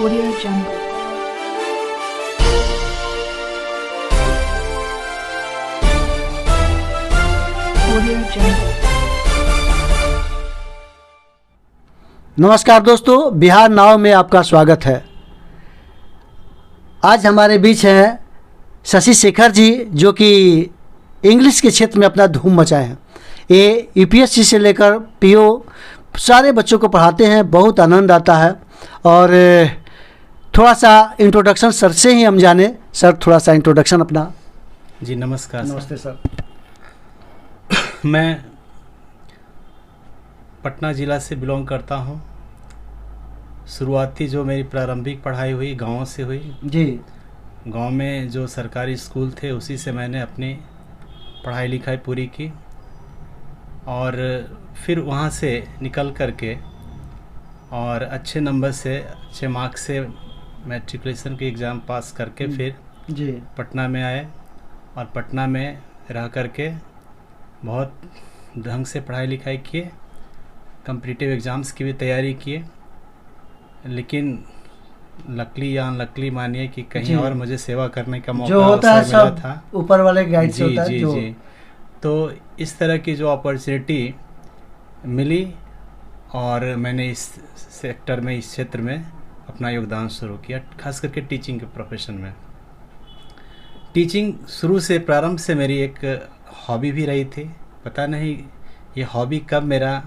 Audio Jungle. Audio Jungle. नमस्कार दोस्तों, बिहार नाव में आपका स्वागत है। आज हमारे बीच हैं शशि शेखर जी, जो कि इंग्लिश के क्षेत्र में अपना धूम मचाए हैं। ये यूपीएससी से लेकर पीओ सारे बच्चों को पढ़ाते हैं, बहुत आनंद आता है। और थोड़ा सा इंट्रोडक्शन सर से ही हम जाने। सर, थोड़ा सा इंट्रोडक्शन अपना। जी नमस्कार। नमस्ते सर। मैं पटना ज़िला से बिलोंग करता हूँ। शुरुआती जो मेरी प्रारंभिक पढ़ाई हुई गांव से हुई। जी। गांव में जो सरकारी स्कूल थे उसी से मैंने अपनी पढ़ाई लिखाई पूरी की, और फिर वहाँ से निकल कर के और अच्छे नंबर से, अच्छे मार्क्स से मैट्रिकुलेशन के एग्ज़ाम पास करके फिर जी। पटना में आए, और पटना में रह कर के बहुत ढंग से पढ़ाई लिखाई किए, कॉम्पिटिटिव एग्ज़ाम्स की भी तैयारी किए। लेकिन लकली या अनलकली मानिए कि कहीं और मुझे सेवा करने का मौका जो होता है मिला सब था। ऊपर वाले गाइड से जी होता है। जी जो जी। तो इस तरह की जो अपॉर्चुनिटी मिली, और मैंने इस सेक्टर में, इस क्षेत्र में अपना योगदान शुरू किया, खास करके टीचिंग के प्रोफेशन में। टीचिंग शुरू से, प्रारंभ से मेरी एक हॉबी भी रही थी। पता नहीं ये हॉबी कब मेरा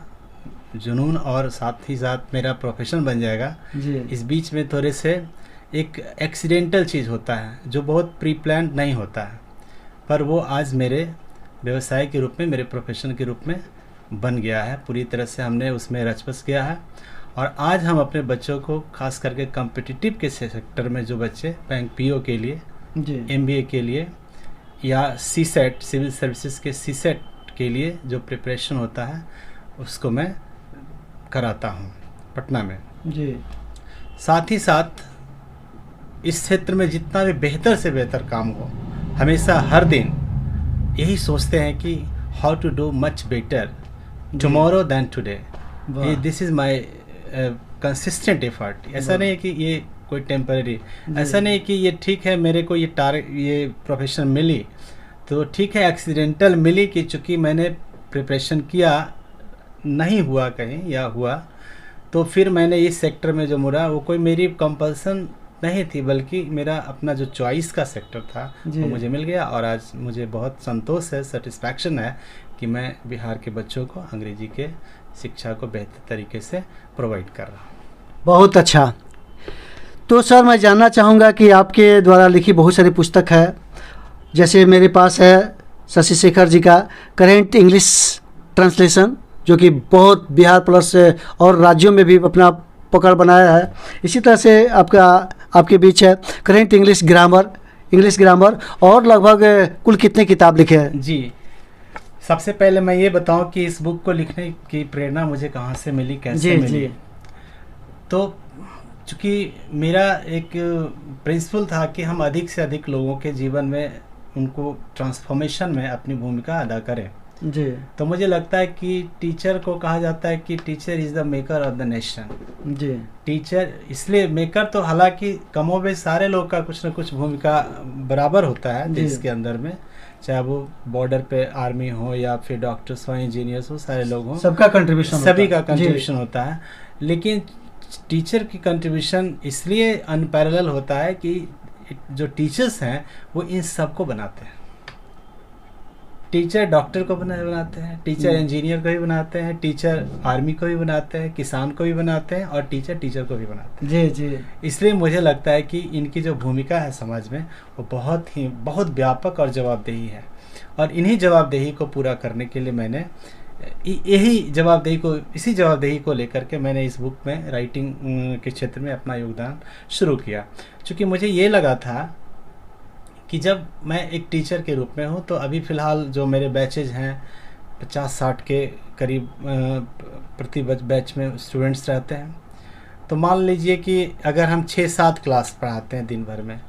जुनून और साथ ही साथ मेरा प्रोफेशन बन जाएगा। जी। इस बीच में थोड़े से एक एक्सीडेंटल चीज़ होता है जो बहुत प्री प्लान नहीं होता है, पर वो आज मेरे व्यवसाय के रूप में, मेरे प्रोफेशन के रूप में बन गया है। पूरी तरह से हमने उसमें रच बस गया है, और आज हम अपने बच्चों को, खास करके कॉम्पिटिटिव के सेक्टर में जो बच्चे बैंक पीओ के लिए, जी। एमबीए के लिए, या सीसेट, सिविल सर्विसेज के सीसेट के लिए जो प्रिपरेशन होता है, उसको मैं कराता हूँ पटना में। जी। साथ ही साथ इस क्षेत्र में जितना भी बेहतर से बेहतर काम हो, हमेशा हर दिन यही सोचते हैं कि how to do much better tomorrow than today. This is my consistent effort. ऐसा नहीं है कि ये कोई टेम्पररी, ऐसा नहीं कि ये ठीक है मेरे को ये प्रोफेशन मिली तो ठीक है, एक्सीडेंटल मिली कि चूँकि मैंने प्रिपरेशन किया, नहीं हुआ कहीं या हुआ तो फिर मैंने इस सेक्टर में जो मुड़ा, वो कोई मेरी कंपल्सन नहीं थी, बल्कि मेरा अपना जो चॉइस का सेक्टर था वो मुझे मिल गया। और आज मुझे बहुत संतोष है, सेटिस्फैक्शन है कि मैं बिहार के बच्चों को अंग्रेजी के शिक्षा को बेहतर तरीके से प्रोवाइड कर रहा हूँ। बहुत अच्छा। तो सर, मैं जानना चाहूँगा कि आपके द्वारा लिखी बहुत सारी पुस्तक है, जैसे मेरे पास है शशि शेखर जी का करेंट इंग्लिश ट्रांसलेशन, जो कि बहुत बिहार प्लस और राज्यों में भी अपना पकड़ बनाया है। इसी तरह से आपके बीच है करेंट इंग्लिश ग्रामर, और लगभग कुल कितने किताब लिखे हैं? जी, सबसे पहले मैं ये बताऊं कि इस बुक को लिखने की प्रेरणा मुझे कहाँ से मिली, कैसे मिली। जी। तो चूँकि मेरा एक प्रिंसिपल था कि हम अधिक से अधिक लोगों के जीवन में, उनको ट्रांसफॉर्मेशन में अपनी भूमिका अदा करें। जी। तो मुझे लगता है कि टीचर को कहा जाता है कि teacher is the maker of the nation. जी। टीचर इसलिए मेकर, तो हालांकि कमोबेश सारे लोग का कुछ न कुछ भूमिका बराबर होता है देश के अंदर में, चाहे वो बॉर्डर पे आर्मी हो या फिर डॉक्टर्स हो, इंजीनियर्स हो, सारे लोग हों, सबका कंट्रीब्यूशन सभी का कंट्रीब्यूशन होता है। लेकिन टीचर की कंट्रीब्यूशन इसलिए अनपैरेलल होता है कि जो टीचर्स हैं वो इन सब को बनाते हैं। टीचर डॉक्टर को बनाते हैं, टीचर इंजीनियर को भी बनाते हैं, टीचर आर्मी को भी बनाते हैं, किसान को भी बनाते हैं, और टीचर को भी बनाते हैं। जी जी। इसलिए मुझे लगता है कि इनकी जो भूमिका है समाज में, वो बहुत व्यापक और जवाबदेही है। और इन्हीं जवाबदेही को पूरा करने के लिए मैंने इसी जवाबदेही को लेकर के मैंने इस बुक में राइटिंग के क्षेत्र में अपना योगदान शुरू किया। क्योंकि मुझे ये लगा था कि जब मैं एक टीचर के रूप में हूँ, तो अभी फ़िलहाल जो मेरे बैचेज हैं 50-60 के करीब प्रति बैच में स्टूडेंट्स रहते हैं। तो मान लीजिए कि अगर हम 6-7 क्लास पढ़ाते हैं दिन भर में,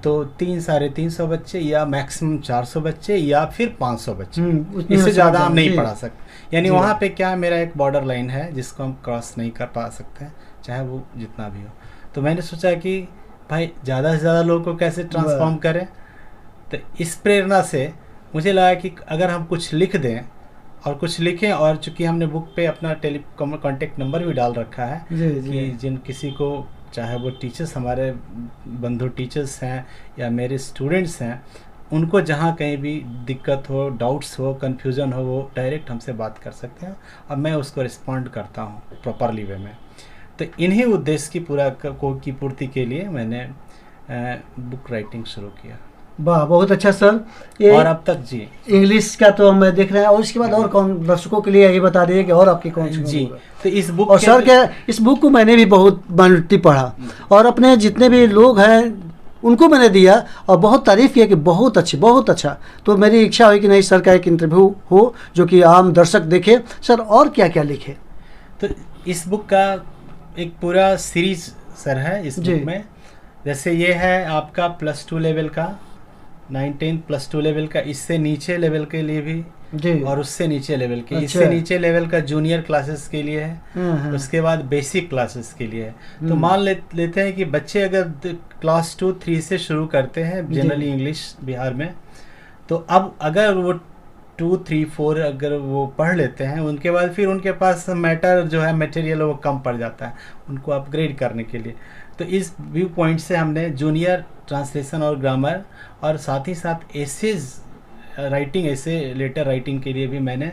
तो 300-350 बच्चे, या मैक्सिमम 400 बच्चे, या फिर 500 बच्चे, इससे ज़्यादा हम नहीं पढ़ा सकते। यानी वहाँ पे क्या, मेरा एक बॉर्डर लाइन है जिसको हम क्रॉस नहीं कर पा सकते हैं, चाहे वो जितना भी हो। तो मैंने सोचा कि भाई ज़्यादा से ज़्यादा लोगों को कैसे ट्रांसफॉर्म करें। तो इस प्रेरणा से मुझे लगा कि अगर हम कुछ लिख दें और कुछ लिखें, और चूंकि हमने बुक पे अपना टेलीकॉम कॉन्टेक्ट नंबर भी डाल रखा है कि जिन किसी को, चाहे वो टीचर्स, हमारे बंधु टिचर्स हैं या मेरे स्टूडेंट्स हैं, उनको जहाँ कहीं भी दिक्कत हो, डाउट्स हो, कन्फ्यूज़न हो, वो डायरेक्ट हमसे बात कर सकते हैं और मैं उसको रिस्पॉन्ड करता हूँ प्रॉपरली वे में। तो इन्हीं उद्देश्य की पूर्ति के लिए मैंने बुक राइटिंग शुरू किया। वाह, बहुत अच्छा सर। और अब तक जी इंग्लिश का तो हम देख रहे हैं, और इसके बाद और कौन दर्शकों के लिए ये बता दीजिए कि और आपकी कौन सी जी। तो इस बुक और सर क्या, इस बुक को मैंने भी बहुत मान्यता पढ़ा और अपने जितने भी लोग हैं उनको मैंने दिया और बहुत तारीफ़ किया कि बहुत अच्छी, बहुत अच्छा। तो मेरी इच्छा हुई कि नहीं, सर का एक इंटरव्यू हो जो कि आम दर्शक देखे। सर और क्या क्या लिखे? तो इस बुक का एक पूरा सीरीज सर है इस बुक में। जैसे ये है आपका +2 लेवल का, 19 +2 लेवल का, इससे नीचे लेवल के लिए भी जी, और उससे नीचे लेवल के, अच्छा। इससे नीचे लेवल का जूनियर क्लासेस के लिए है, उसके बाद बेसिक क्लासेस के लिए है। तो मान लेते हैं कि बच्चे अगर क्लास 2-3 से शुरू करते हैं जनरली इंग्लिश बिहार में, तो अब अगर वो 2, 3, 4 अगर वो पढ़ लेते हैं, उनके बाद फिर उनके पास मैटर जो है, मटेरियल वो कम पड़ जाता है उनको अपग्रेड करने के लिए। तो इस व्यू पॉइंट से हमने जूनियर ट्रांसलेशन और ग्रामर और साथ ही साथ एसेज राइटिंग, ऐसे लेटर राइटिंग के लिए भी मैंने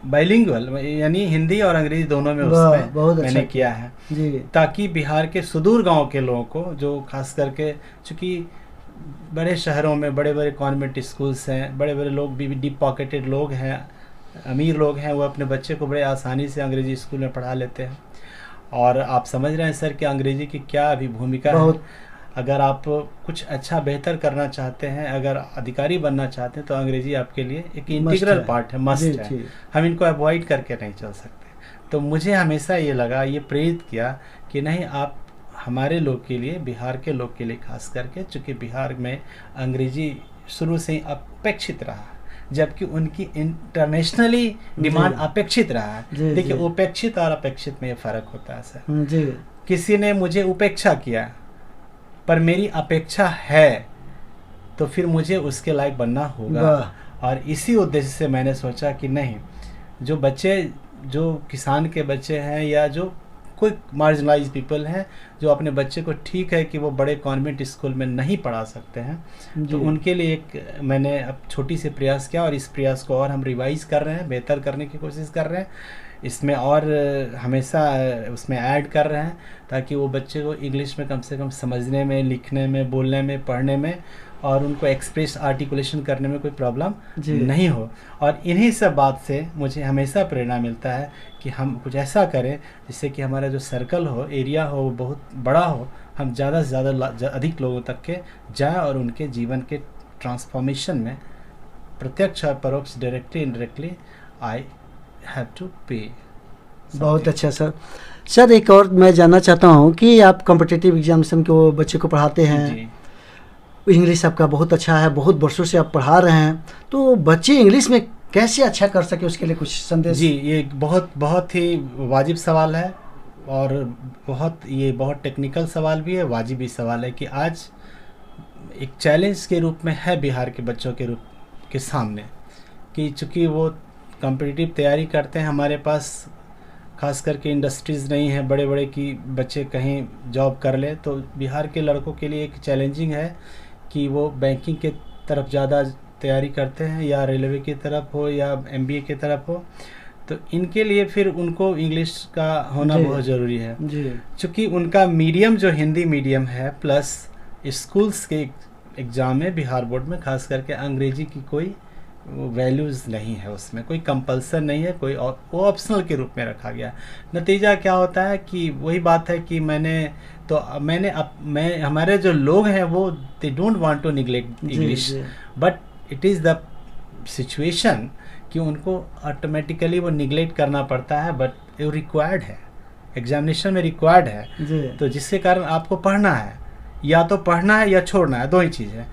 बाइलिंगुअल यानी हिंदी और अंग्रेजी दोनों में उसमें मैंने किया है जी। ताकि बिहार के सुदूर गांव के लोगों को, जो खास करके चूँकि बड़े शहरों में बड़े बड़े कॉन्वेंट स्कूल्स हैं, बड़े बड़े लोग भी डीप पॉकेटेड लोग हैं, अमीर लोग हैं, वो अपने बच्चे को बड़े आसानी से अंग्रेजी स्कूल में पढ़ा लेते हैं। और आप समझ रहे हैं सर कि अंग्रेजी की क्या अभी भूमिका है। अगर आप कुछ अच्छा बेहतर करना चाहते हैं, अगर अधिकारी बनना चाहते हैं, तो अंग्रेजी आपके लिए एक इंटीग्रल पार्ट है, मस्ट है। हम इनको अवॉइड करके नहीं चल सकते। तो मुझे हमेशा ये लगा, ये प्रेरित किया कि नहीं, आप हमारे लोग के लिए, बिहार के लोग के लिए खास करके, चूँकि बिहार में अंग्रेजी शुरू से ही अपेक्षित रहा, जबकि उनकी इंटरनेशनली डिमांड अपेक्षित रहा है। देखिए, उपेक्षित और अपेक्षित में ये फ़र्क होता है सर जी। किसी ने मुझे उपेक्षा किया पर मेरी अपेक्षा है, तो फिर मुझे उसके लायक बनना होगा। और इसी उद्देश्य से मैंने सोचा कि नहीं, जो बच्चे, जो किसान के बच्चे हैं या जो कोई मार्जिनलाइज पीपल हैं, जो अपने बच्चे को, ठीक है कि वो बड़े कॉन्वेंट स्कूल में नहीं पढ़ा सकते हैं, तो उनके लिए एक मैंने अब छोटी सी प्रयास किया और इस प्रयास को और हम रिवाइज कर रहे हैं, बेहतर करने की कोशिश कर रहे हैं, इसमें और हमेशा उसमें ऐड कर रहे हैं ताकि वो बच्चे को इंग्लिश में कम से कम समझने में, लिखने में, बोलने में, पढ़ने में और उनको एक्सप्रेस आर्टिकुलेशन करने में कोई प्रॉब्लम नहीं हो। और इन्हीं सब बात से मुझे हमेशा प्रेरणा मिलता है कि हम कुछ ऐसा करें जिससे कि हमारा जो सर्कल हो, एरिया हो, वो बहुत बड़ा हो, हम ज़्यादा से ज़्यादा अधिक लोगों तक के जाएँ और उनके जीवन के ट्रांसफॉर्मेशन में प्रत्यक्ष और परोक्ष, directly indirectly, I have to pay. बहुत अच्छा सर। सर एक और मैं जानना चाहता हूँ कि आप कॉम्पिटिटिव एग्जामिनेशन को बच्चे को पढ़ाते हैं जी। इंग्लिश आपका बहुत अच्छा है, बहुत वर्षों से आप पढ़ा रहे हैं, तो बच्चे इंग्लिश में कैसे अच्छा कर सके उसके लिए कुछ संदेश? जी, ये बहुत ही वाजिब सवाल है और बहुत टेक्निकल सवाल भी है, वाजिब भी सवाल है कि आज एक चैलेंज के रूप में है बिहार के बच्चों के सामने कि चूँकि वो कॉम्पिटिटिव तैयारी करते हैं, हमारे पास खास करके इंडस्ट्रीज़ नहीं है बड़े बड़े कि बच्चे कहीं जॉब कर ले, तो बिहार के लड़कों के लिए एक चैलेंजिंग है कि वो बैंकिंग के तरफ ज़्यादा तैयारी करते हैं या रेलवे की तरफ हो या MBA की तरफ हो, तो इनके लिए फिर उनको इंग्लिश का होना बहुत ज़रूरी है। चूँकि उनका मीडियम जो हिंदी मीडियम है, प्लस स्कूल्स के एग्ज़ाम में बिहार बोर्ड में खास करके अंग्रेजी की कोई वैल्यूज़ नहीं है, उसमें कोई कंपल्सन नहीं है, कोई वो ऑप्शनल के रूप में रखा गया। नतीजा क्या होता है कि वही बात है कि हमारे जो लोग हैं वो they don't want to neglect English, but it is the situation कि उनको ऑटोमेटिकली वो निगलेक्ट करना पड़ता है, बट वो रिक्वायर्ड है, एग्जामिनेशन में रिक्वायर्ड है। तो जिसके कारण आपको पढ़ना है, या तो पढ़ना है या छोड़ना है, दो ही चीज़ है।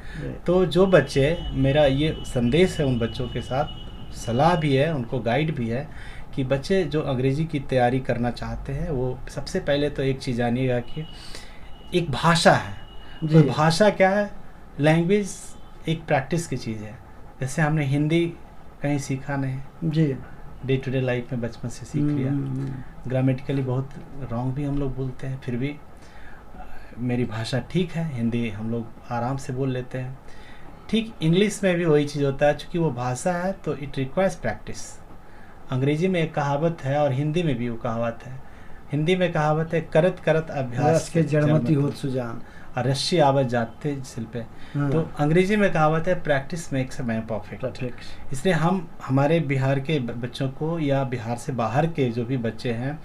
तो जो बच्चे, मेरा ये संदेश है उन बच्चों के साथ, सलाह भी है, उनको गाइड भी है कि बच्चे जो अंग्रेज़ी की तैयारी करना चाहते हैं, वो सबसे पहले तो एक चीज़ जानिएगा कि एक भाषा है। जी। तो भाषा क्या है? लैंग्वेज एक प्रैक्टिस की चीज़ है। जैसे हमने हिंदी कहीं सीखा नहीं, जी। डे टू डे लाइफ में बचपन से सीख लिया। ग्रामेटिकली बहुत रॉन्ग भी हम लोग बोलते हैं, फिर भी मेरी भाषा ठीक है, हिंदी हम लोग आराम से बोल लेते हैं। ठीक इंग्लिश में भी वही चीज़ होता है, चूँकि वो भाषा है तो इट रिक्वायर्स प्रैक्टिस। अंग्रेजी में एक कहावत है और हिंदी में भी वो कहावत है। हिंदी में कहावत है, करत करत अभ्यास के जड़मति होत सुजान, और रस्सी आवत जाते सिल पे। हाँ। तो अंग्रेजी में कहावत है, practice makes a man perfect. इसलिए हम हमारे बिहार के बच्चों को या बिहार से बाहर के जो भी बच्चे हैं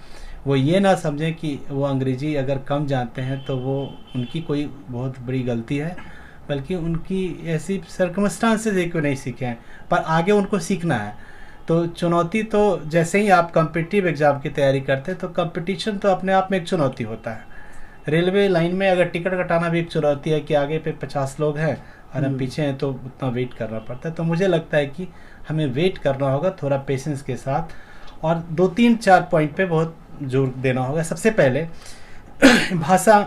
वो ये ना समझें कि वो अंग्रेजी अगर कम जानते हैं तो वो उनकी कोई बहुत बड़ी गलती है, बल्कि उनकी ऐसी सर्कमस्टांसेस है कि वो नहीं सीखे हैं, पर आगे उनको सीखना है। तो चुनौती तो जैसे ही आप कॉम्पिटिटिव एग्ज़ाम की तैयारी करते हैं तो कंपटीशन तो अपने आप में एक चुनौती होता है। रेलवे लाइन में अगर टिकट कटाना भी एक चुनौती है कि आगे पे 50 लोग हैं और हम पीछे हैं, तो उतना वेट करना पड़ता है। तो मुझे लगता है कि हमें वेट करना होगा थोड़ा पेशेंस के साथ, और 2-3-4 पॉइंट पे बहुत जोर देना होगा। सबसे पहले भाषा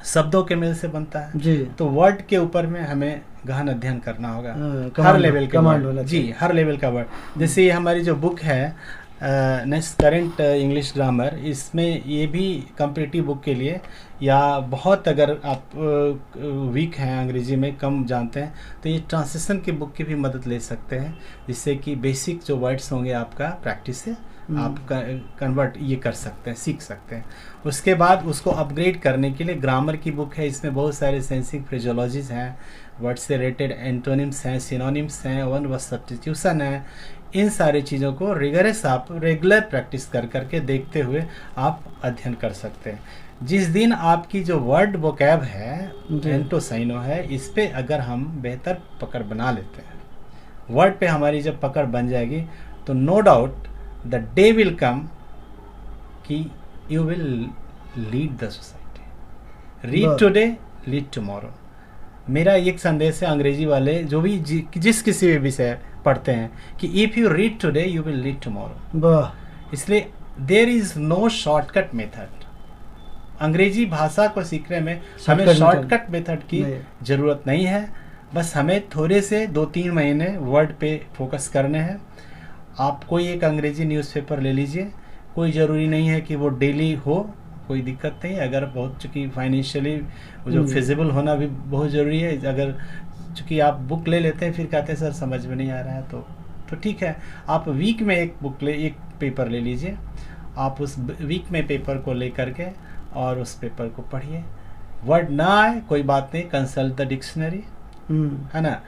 शब्दों के मेल से बनता है जी। तो वर्ड के ऊपर में हमें गहन अध्ययन करना होगा। हर कमांड लेवल के कमांड वर्ड, वाला जी, हर लेवल का वर्ड। जैसे ये हमारी जो बुक है नेक्स्ट करेंट इंग्लिश ग्रामर, इसमें ये भी कॉम्पिटिटिव बुक के लिए, या बहुत अगर आप वीक हैं अंग्रेजी में, कम जानते हैं, तो ये ट्रांसलेशन की बुक की भी मदद ले सकते हैं, जिससे कि बेसिक जो वर्ड्स होंगे आपका प्रैक्टिस से आप कन्वर्ट ये कर सकते हैं, सीख सकते हैं। उसके बाद उसको अपग्रेड करने के लिए ग्रामर की बुक है, इसमें बहुत सारे सेंसिंग फ्रेजोलॉजीज हैं, वर्ड से रिलेटेड एंटोनिम्स हैं, सिनोनिम्स हैं, वन वर्ड सब्स्टिट्यूशन है। इन सारी चीज़ों को रिगरस आप रेगुलर प्रैक्टिस कर करके देखते हुए आप अध्ययन कर सकते हैं। जिस दिन आपकी जो वर्ड वोकैब है, एंटोसाइनो है, इस पे अगर हम बेहतर पकड़ बना लेते हैं, वर्ड पे हमारी जब पकड़ बन जाएगी, तो no doubt the day will come कि you will lead the society. Read today, lead tomorrow. मेरा एक संदेश है अंग्रेजी वाले जो भी जिस किसी भी विषय पढ़ते हैं कि if you read today you will read tomorrow. इसलिए there is no shortcut method. अंग्रेजी भाषा को सीखने में हमें शॉर्टकट मेथड की ज़रूरत नहीं है। बस हमें थोड़े से 2-3 महीने वर्ड पे फोकस करने हैं। आप कोई एक अंग्रेजी न्यूज़पेपर ले लीजिए, कोई ज़रूरी नहीं है कि वो डेली हो, कोई दिक्कत नहीं। अगर बहुत, चूँकि फाइनेंशियली जो फिजिबल होना भी बहुत ज़रूरी है। अगर चूँकि आप बुक ले लेते हैं फिर कहते हैं सर समझ में नहीं आ रहा है, तो ठीक है, आप वीक में एक पेपर ले लीजिए। आप उस वीक में पेपर को ले करके और उस पेपर को पढ़िए। वर्ड ना आए कोई बात नहीं, कंसल्ट द डिक्शनरी, है ना।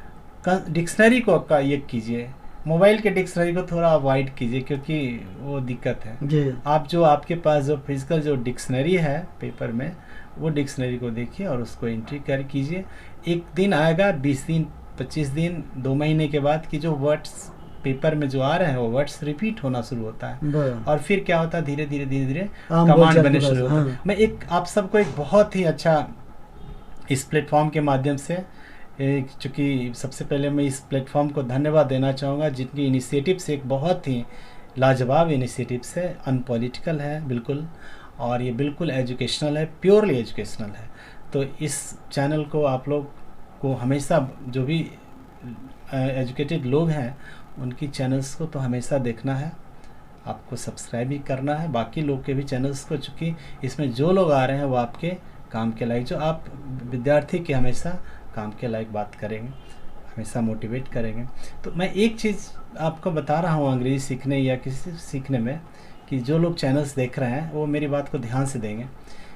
डिक्शनरी को आपका ये कीजिए, मोबाइल के डिक्शनरी को थोड़ा अवॉइड कीजिए क्योंकि वो दिक्कत है जी। आप जो आपके पास जो फिजिकल जो डिक्शनरी है पेपर में, वो डिक्शनरी को देखिए और उसको एंट्री कर कीजिए। एक दिन आएगा, 20 दिन, 25 दिन, 2 महीने के बाद कि जो वर्ड्स पेपर में जो आ रहे हैं वो वर्ड्स रिपीट होना शुरू होता है, और फिर क्या होता है, धीरे धीरे कमांड बनने शुरू होता है। मैं एक आप सबको एक बहुत ही अच्छा इस प्लेटफॉर्म के माध्यम से, चूँकि सबसे पहले मैं इस प्लेटफॉर्म को धन्यवाद देना चाहूँगा, जिनकी इनिशिएटिव से एक बहुत ही लाजवाब इनिशिएटिव से, अनपॉलिटिकल है बिल्कुल, और ये बिल्कुल एजुकेशनल है, प्योरली एजुकेशनल है। तो इस चैनल को आप लोग को हमेशा, जो भी एजुकेटेड लोग हैं उनकी चैनल्स को तो हमेशा देखना है, आपको सब्सक्राइब भी करना है बाकी लोग के भी चैनल्स को, चूँकि इसमें जो लोग आ रहे हैं वो आपके काम के लायक, जो आप विद्यार्थी के हमेशा काम के लायक बात करेंगे, हमेशा मोटिवेट करेंगे। तो मैं एक चीज़ आपको बता रहा हूँ अंग्रेज़ी सीखने या किसी सीखने में, कि जो लोग चैनल्स देख रहे हैं वो मेरी बात को ध्यान से देंगे।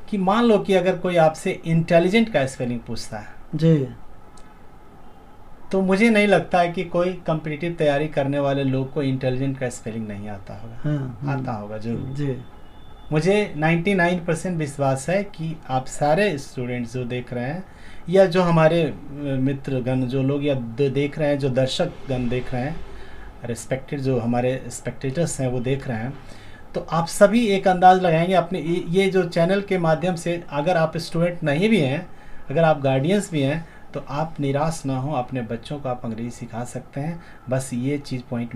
कि मान लो कि अगर कोई आपसे इंटेलिजेंट का स्पेलिंग पूछता है जी, तो मुझे नहीं लगता है कि कोई कॉम्पिटिटिव तैयारी करने वाले लोग को इंटेलिजेंट का स्पेलिंग नहीं आता होगा। आता होगा जरूर जी। मुझे 99% विश्वास है कि आप सारे स्टूडेंट्स जो देख रहे हैं, या जो हमारे मित्रगण जो लोग या देख रहे हैं, जो दर्शक गण देख रहे हैं, रिस्पेक्टेड जो हमारे स्पेक्टेटर्स हैं वो देख रहे हैं, तो आप सभी एक अंदाज़ लगाएंगे अपने ये जो चैनल के माध्यम से। अगर आप स्टूडेंट नहीं भी हैं, अगर आप गार्डियंस भी हैं, तो आप निराश ना हो, अपने बच्चों को आप अंग्रेज़ी सिखा सकते हैं। बस ये चीज़ पॉइंट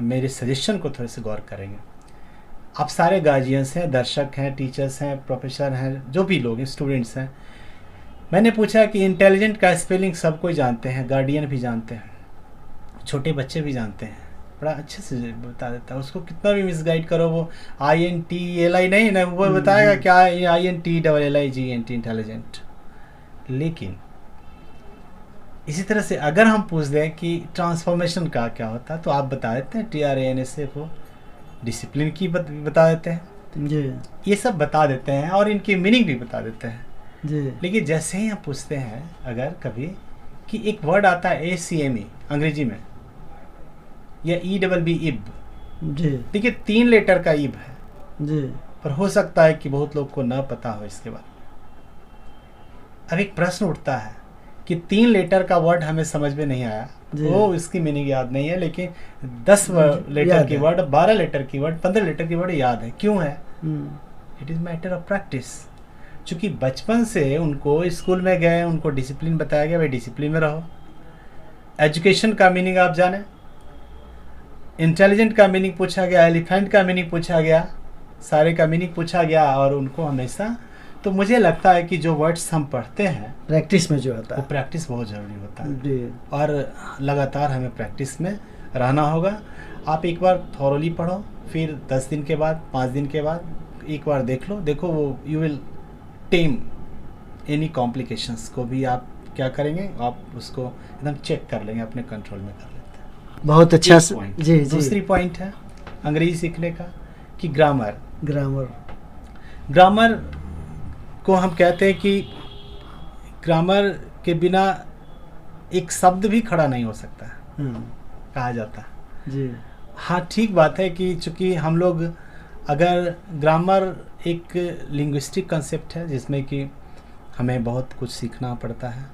मेरे सजेशन को थोड़े से गौर करेंगे। आप सारे गार्जियंस हैं, दर्शक हैं, टीचर्स हैं, प्रोफेसर हैं, जो भी लोग हैं, स्टूडेंट्स हैं। मैंने पूछा कि इंटेलिजेंट का स्पेलिंग सब कोई जानते हैं, गार्डियन भी जानते हैं, छोटे बच्चे भी जानते हैं, बड़ा अच्छे से बता देता है। उसको कितना भी मिसगाइड करो, वो INTLI नहीं ना, वो बताएगा क्या INTLLIGENT, इंटेलिजेंट। लेकिन इसी तरह से अगर हम पूछ दें कि ट्रांसफॉर्मेशन का क्या होता है, तो आप बता देते हैं TRANSF, डिसिप्लिन की बता देते हैं जी ये सब बता देते हैं और इनकी मीनिंग भी बता देते हैं। जी लेकिन जैसे ही हम पूछते हैं अगर कभी कि एक वर्ड आता है ACME अंग्रेजी में, या EBB इब, जी देखिए 3 लेटर का इब है, जी पर हो सकता है कि बहुत लोग को ना पता हो इसके बारे में। अब एक प्रश्न उठता है कि 3 लेटर का वर्ड हमें समझ में नहीं आया, वो इसकी मीनिंग याद नहीं है, लेकिन 10 लेटर की वर्ड, 12 लेटर की वर्ड, 15 लेटर की वर्ड याद है। क्यों है? It is matter of practice. चूँकि बचपन से उनको स्कूल में गए, उनको डिसिप्लिन बताया गया, भाई डिसिप्लिन में रहो। एजुकेशन का मीनिंग आप जाने, इंटेलिजेंट का मीनिंग पूछा गया, एलिफेंट का मीनिंग पूछा गया, सारे का मीनिंग पूछा गया, और उनको हमेशा, तो मुझे लगता है कि जो वर्ड्स हम पढ़ते हैं प्रैक्टिस में जो होता वो है प्रैक्टिस बहुत ज़रूरी होता है, जी और लगातार हमें प्रैक्टिस में रहना होगा। आप एक बार थॉरली पढ़ो, फिर 10 दिन के बाद, 5 दिन के बाद एक बार देख लो, देखो वो you will time any complications को भी आप क्या करेंगे, आप उसको एकदम चेक कर लेंगे, अपने कंट्रोल में कर लेते हैं। बहुत अच्छा एक point। जी जी दूसरी पॉइंट है अंग्रेजी सीखने का कि ग्रामर को हम कहते हैं कि ग्रामर के बिना एक शब्द भी खड़ा नहीं हो सकता है, कहा जाता है जी हाँ ठीक बात है कि चूँकि हम लोग, अगर ग्रामर एक लिंग्विस्टिक कंसेप्ट है जिसमें कि हमें बहुत कुछ सीखना पड़ता है।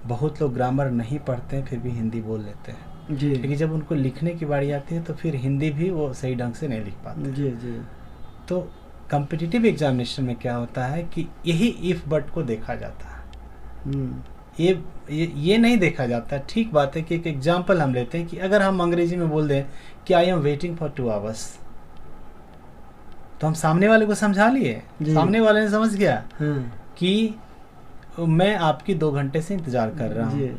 बहुत लोग ग्रामर नहीं पढ़ते हैं फिर भी हिंदी बोल लेते हैं, जी लेकिन जब उनको लिखने की बारी आती है तो फिर हिंदी भी वो सही ढंग से नहीं लिख पाते। जी जी तो कॉम्पिटिटिव एग्जामिनेशन में क्या होता है कि यही इफ बट को देखा जाता है, ये नहीं देखा जाता। ठीक बात है कि एक एग्जाम्पल हम लेते हैं कि अगर हम अंग्रेजी में बोल दें कि I am waiting for 2 hours, तो हम सामने वाले को समझा लिए, सामने वाले ने समझ गया कि मैं आपकी 2 घंटे से इंतजार कर रहा हूँ।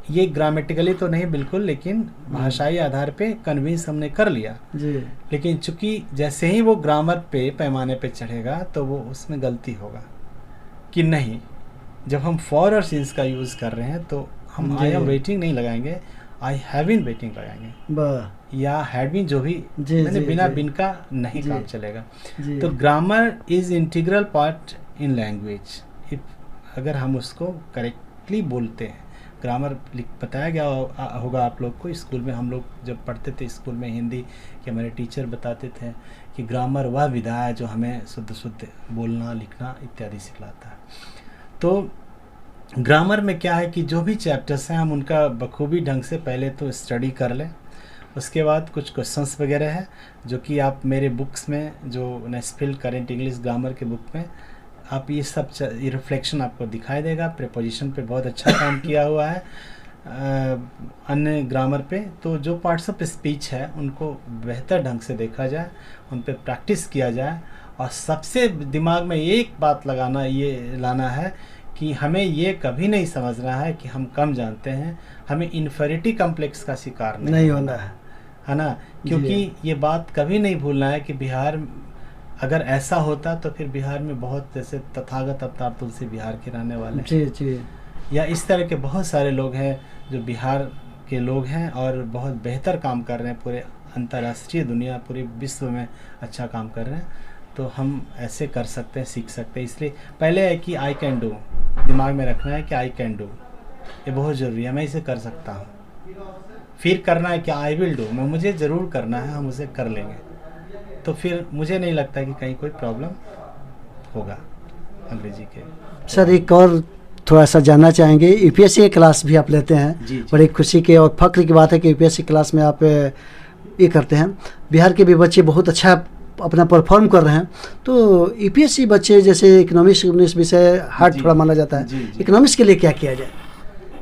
ये ग्रामेटिकली तो नहीं बिल्कुल, लेकिन भाषाई आधार पे कन्विंस हमने कर लिया जी। लेकिन चूंकि जैसे ही वो ग्रामर पे पैमाने पे चढ़ेगा तो वो उसमें गलती होगा कि नहीं, जब हम फॉर और सिंस का यूज़ कर रहे हैं तो हम आई एम वेटिंग नहीं लगाएंगे, आई हैव बीन वेटिंग लगाएंगे, या हैड बीन जो भी मैंने बिना बिन का नहीं काम चलेगा। तो grammar is integral part in language. अगर हम उसको करेक्टली बोलते हैं, ग्रामर बताया गया होगा आप लोग को स्कूल में, हम लोग जब पढ़ते थे स्कूल में हिंदी के, हमारे टीचर बताते थे कि ग्रामर वह विधा है जो हमें शुद्ध शुद्ध बोलना लिखना इत्यादि सिखलाता है। तो ग्रामर में क्या है कि जो भी चैप्टर्स हैं हम उनका बखूबी ढंग से पहले तो स्टडी कर लें, उसके बाद कुछ क्वेश्चंस वगैरह है जो कि आप मेरे बुक्स में, जो नेस्फिल्ड करेंट इंग्लिश ग्रामर के बुक में आप ये सब ये रिफ्लेक्शन आपको दिखाई देगा। प्रीपोजिशन पे बहुत अच्छा काम किया हुआ है, अन्य ग्रामर पे। तो जो पार्ट्स ऑफ स्पीच है उनको बेहतर ढंग से देखा जाए, उन पे प्रैक्टिस किया जाए, और सबसे दिमाग में एक बात ये लाना है कि हमें ये कभी नहीं समझना है कि हम कम जानते हैं, हमें इन्फेरिटी कम्प्लेक्स का शिकार नहीं होना है ना। क्योंकि ये बात कभी नहीं भूलना है कि बिहार, अगर ऐसा होता तो फिर बिहार में बहुत जैसे तथागत अवतार तुलसी बिहार के रहने वाले जी, या इस तरह के बहुत सारे लोग हैं जो बिहार के लोग हैं और बहुत बेहतर काम कर रहे हैं, पूरे अंतर्राष्ट्रीय दुनिया, पूरे विश्व में अच्छा काम कर रहे हैं। तो हम ऐसे कर सकते हैं, सीख सकते हैं। इसलिए पहले है कि आई कैन डू, दिमाग में रखना है कि आई कैन डू, ये बहुत ज़रूरी है, मैं इसे कर सकता हूँ। फिर करना है कि आई विल डू, मैं मुझे ज़रूर करना है, हम उसे कर लेंगे। तो फिर मुझे नहीं लगता कि कहीं कोई प्रॉब्लम होगा अंग्रेजी के। सर एक और थोड़ा सा जानना चाहेंगे, यूपीएससी की क्लास भी आप लेते हैं, जी। बड़ी खुशी के और फख्र की बात है कि यूपीएससी क्लास में आप ये करते हैं। बिहार के भी बच्चे बहुत अच्छा अपना परफॉर्म कर रहे हैं, तो यूपीएससी बच्चे जैसे इकोनॉमिक्स विषय हार्ड थोड़ा माना जाता है, इकोनॉमिक्स के लिए क्या किया जाए?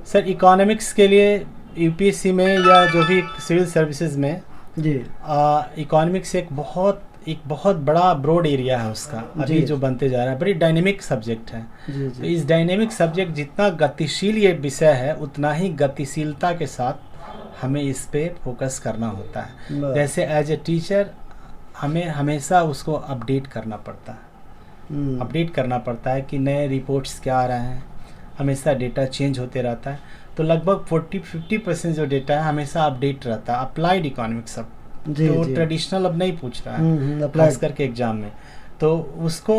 सर इकोनॉमिक्स के लिए यूपीएससी में या जो भी सिविल सर्विसेज में जी, इकोनॉमिक्स एक बहुत एक बहुत बड़ा ब्रॉड एरिया है उसका, अभी जी। जो बनते जा रहा है, बड़ी डायनेमिक सब्जेक्ट है। जी तो जी इस डायनेमिक सब्जेक्ट जितना गतिशील ये विषय है, उतना ही गतिशीलता के साथ हमें इस पे फोकस करना होता है। बस। जैसे एज ए टीचर हमें हमेशा उसको अपडेट करना पड़ता है, अपडेट करना पड़ता है कि नए रिपोर्ट्स क्या आ रहे हैं, हमेशा डेटा चेंज होते रहता है। तो लगभग 40-50% जो डेटा है हमेशा अपडेट रहता है। अप्लाइड इकोनॉमिक्स अब जी तो जी ट्रेडिशनल अब नहीं पूछ रहा है, applied। खास करके एग्जाम में। तो उसको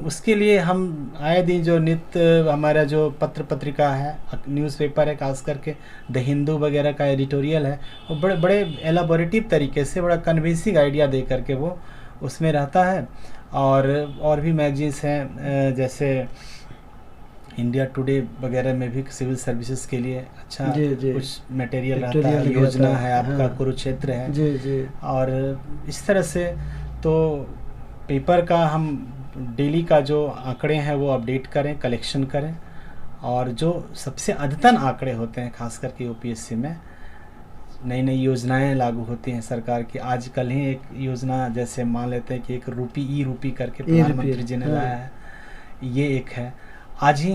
उसके लिए हम आए दिन जो नित्य हमारा जो पत्र पत्रिका है, न्यूज़पेपर है, खास करके द हिंदू वगैरह का एडिटोरियल है, वो बड़े बड़े एलाबोरेटिव तरीके से, बड़ा कन्विंसिंग आइडिया दे करके वो उसमें रहता है। और भी मैगजीन्स हैं, जैसे इंडिया टुडे वगैरह में भी सिविल सर्विसेज के लिए अच्छा जी, जी। कुछ मटेरियल रहता Editorial है, रहता योजना है, है, आपका हाँ। कुरुक्षेत्र है। जी जी और इस तरह से तो पेपर का हम डेली का जो आंकड़े हैं वो अपडेट करें, कलेक्शन करें, और जो सबसे अद्यतन आंकड़े होते हैं खास करके यूपीएससी में, नई नई योजनाएं लागू होती हैं सरकार की। आजकल ही एक योजना जैसे मान लेते हैं कि एक ई रूपी करके प्रधानमंत्री जी ने हाँ। लाया है, ये एक है। आज ही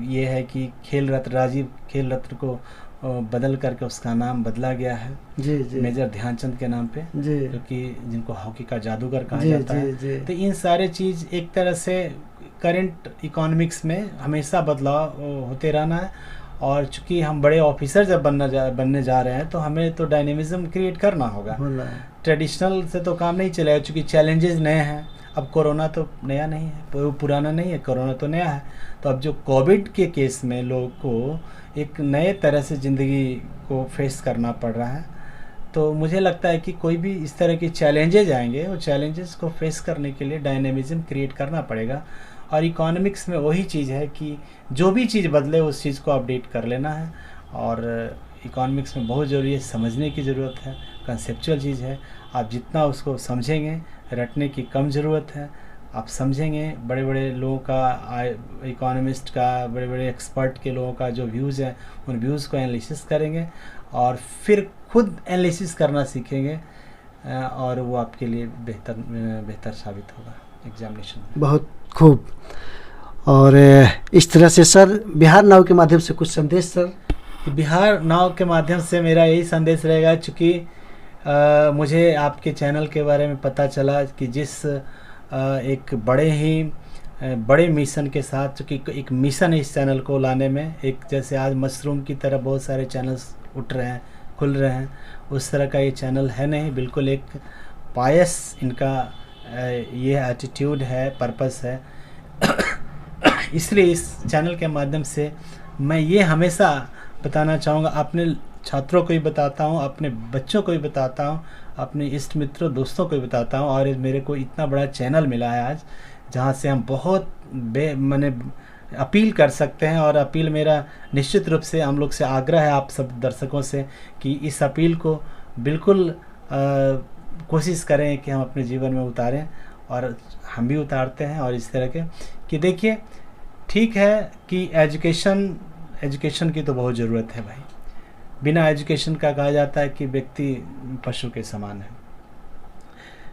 ये है कि खेल रत्न, राजीव खेल रत्न को बदल करके उसका नाम बदला गया है जी जी मेजर ध्यानचंद के नाम पे, जी क्योंकि जिनको हॉकी का जादूगर कहा जी जाता जी है। जी तो इन सारे चीज़ एक तरह से करंट इकोनॉमिक्स में हमेशा बदलाव होते रहना है। और चूंकि हम बड़े ऑफिसर जब बनने जा रहे हैं, तो हमें तो डायनेमिज्म क्रिएट करना होगा। बोला है। ट्रेडिशनल से तो काम नहीं चलेगा, चूंकि चैलेंजेस नए हैं। अब कोरोना तो नया नहीं है, वो पुराना नहीं है, कोरोना तो नया है। तो अब जो कोविड के केस में लोगों को एक नए तरह से ज़िंदगी को फेस करना पड़ रहा है, तो मुझे लगता है कि कोई भी इस तरह की चैलेंजेज आएंगे, वो चैलेंजेस को फेस करने के लिए डायनेमिज्म क्रिएट करना पड़ेगा। और इकोनॉमिक्स में वही चीज़ है कि जो भी चीज़ बदले उस चीज़ को अपडेट कर लेना है। और इकोनॉमिक्स में बहुत ज़रूरी है, समझने की ज़रूरत है, कंसेप्चुअल चीज़ है। आप जितना उसको समझेंगे, रटने की कम ज़रूरत है। आप समझेंगे, बड़े बड़े लोगों का, इकोनॉमिस्ट का, बड़े बड़े एक्सपर्ट के लोगों का जो व्यूज़ हैं, उन व्यूज़ को एनालिसिस करेंगे और फिर खुद एनालिसिस करना सीखेंगे, और वो आपके लिए बेहतर साबित होगा एग्जामिनेशन में। बहुत खूब। और इस तरह से सर, बिहार नाव के माध्यम से कुछ संदेश सर। बिहार नाव के माध्यम से मेरा यही संदेश रहेगा, चूँकि मुझे आपके चैनल के बारे में पता चला कि जिस एक बड़े मिशन के साथ, चूँकि एक मिशन है इस चैनल को लाने में, एक जैसे आज मशरूम की तरह बहुत सारे चैनल्स उठ रहे हैं, खुल रहे हैं, उस तरह का ये चैनल है नहीं। बिल्कुल एक पायस इनका ये एटीट्यूड है, पर्पस है। इसलिए इस चैनल के माध्यम से मैं ये हमेशा बताना चाहूँगा, अपने छात्रों को भी बताता हूँ, अपने बच्चों को भी बताता हूँ, अपने इष्ट मित्रों दोस्तों को भी बताता हूँ। और मेरे को इतना बड़ा चैनल मिला है आज, जहाँ से हम बहुत मैंने अपील कर सकते हैं। और अपील मेरा निश्चित रूप से हम लोग से आग्रह है, आप सब दर्शकों से, कि इस अपील को बिल्कुल कोशिश करें कि हम अपने जीवन में उतारें, और हम भी उतारते हैं। और इस तरह के कि देखिए, ठीक है कि एजुकेशन की तो बहुत ज़रूरत है भाई। बिना एजुकेशन का कहा जाता है कि व्यक्ति पशु के समान है।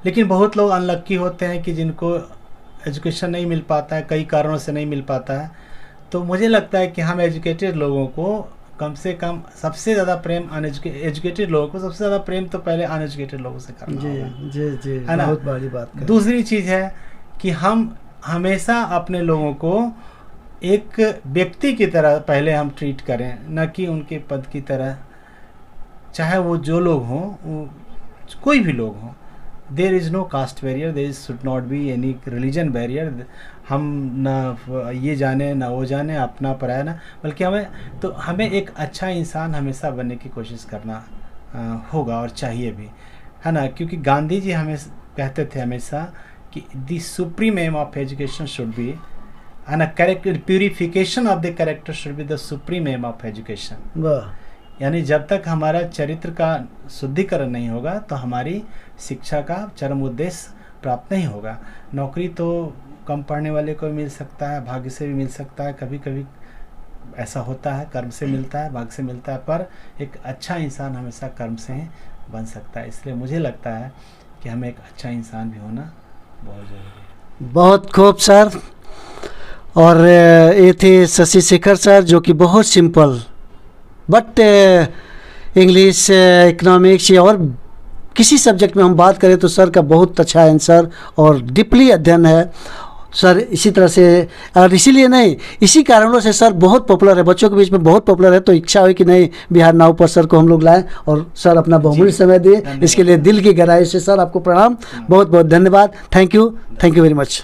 लेकिन बहुत लोग अनलक्की होते हैं कि जिनको एजुकेशन नहीं मिल पाता है, कई कारणों से नहीं मिल पाता है। तो मुझे लगता है कि हम एजुकेटेड लोगों को कम से कम सबसे ज़्यादा प्रेम एजुकेटेड लोगों को सबसे ज़्यादा प्रेम तो पहले अनएजुकेटेड लोगों से करना होगा। जी जी, है ना? बहुत बड़ी बात है। दूसरी चीज़ है कि हम हमेशा अपने लोगों को एक व्यक्ति की तरह पहले हम ट्रीट करें, न कि उनके पद की तरह। चाहे वो जो लोग हों, कोई भी लोग हों, there is no caste barrier, there should not be any religion barrier. हम ना ये जाने ना वो जाने, अपना पराया ना, बल्कि हमें एक अच्छा इंसान हमेशा बनने की कोशिश करना होगा, और चाहिए भी, है ना? क्योंकि गांधी जी हमें कहते थे हमेशा कि the supreme aim of education should be, है ना, character purification of the character should be the supreme aim of education. वाह। यानी जब तक हमारा चरित्र का शुद्धिकरण नहीं होगा, तो हमारी शिक्षा का चरम उद्देश्य प्राप्त नहीं होगा। नौकरी तो कम पढ़ने वाले को भी मिल सकता है, भाग्य से भी मिल सकता है, कभी कभी ऐसा होता है, कर्म से मिलता है, भाग्य से मिलता है, पर एक अच्छा इंसान हमेशा कर्म से ही बन सकता है। इसलिए मुझे लगता है कि हमें एक अच्छा इंसान भी होना बहुत ज़रूरी है। बहुत खूब सर। और ये थे शशि शेखर सर, जो कि बहुत सिंपल बट इंग्लिश, इकोनॉमिक्स या और किसी सब्जेक्ट में हम बात करें तो सर का बहुत अच्छा आंसर और डीपली अध्ययन है सर। इसी तरह से, और इसीलिए नहीं, इसी कारणों से सर बहुत पॉपुलर है, बच्चों के बीच में बहुत पॉपुलर है। तो इच्छा हुई कि नहीं, बिहार नाउ पर सर को हम लोग लाएं और सर अपना बहुमूल्य समय दिए। इसके लिए दिल की गहराई से सर आपको प्रणाम, बहुत बहुत धन्यवाद। Thank you very much.